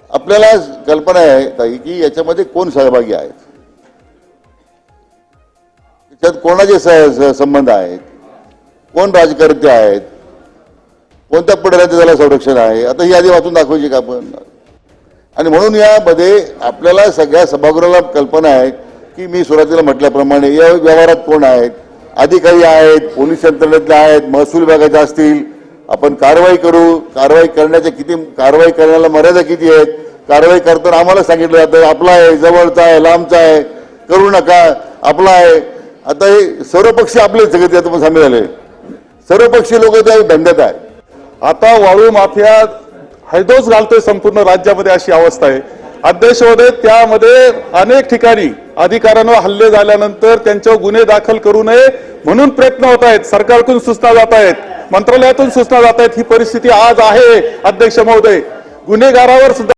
आपल्याला कल्पना आहे ताई की याच्यामध्ये कोण सहभागी आहेत, त्याच्यात कोणाचे संबंध आहेत, कोण राजकारते आहेत, कोणत्या पुढाऱ्यांचं त्याला संरक्षण आहे, आता ही यादी वाचून दाखवायची का आपण? आणि म्हणून यामध्ये आपल्याला सगळ्या सभागृहाला कल्पना आहे की मी सुरुवातीला म्हटल्याप्रमाणे या व्यवहारात कोण आहेत, अधिकारी आहेत, पोलीस यंत्रणेतले आहेत, महसूल विभागाचे असतील, आपण कारवाई करू, कारवाई करण्याच्या किती, कारवाई करण्याला मर्यादा किती आहेत, कारवाई करताना आम्हाला सांगितलं जातं आपला आहे, जवळचा आहे, लांबचा आहे, करू नका, आपला आहे. आता हे सर्वपक्षी आपले सगळे त्यात सामील झाले, सर्वपक्षीय लोक त्या धंद्यात आहे. आता वाळू माफिया हैदोस घालतोय संपूर्ण राज्यामध्ये, अशी अवस्था आहे. अध्यक्ष महोदय, त्यामध्ये अनेक ठिकाणी अधिकाऱ्यांवर हल्ले झाल्यानंतर त्यांच्यावर गुन्हे दाखल करू नये म्हणून प्रयत्न होत आहेत, सरकारकडून सूचना जात आहेत, मंत्रालयातून सूचना जात आहेत. ही परिस्थिती आज आहे अध्यक्ष महोदय. गुन्हेगारावर सुद्धा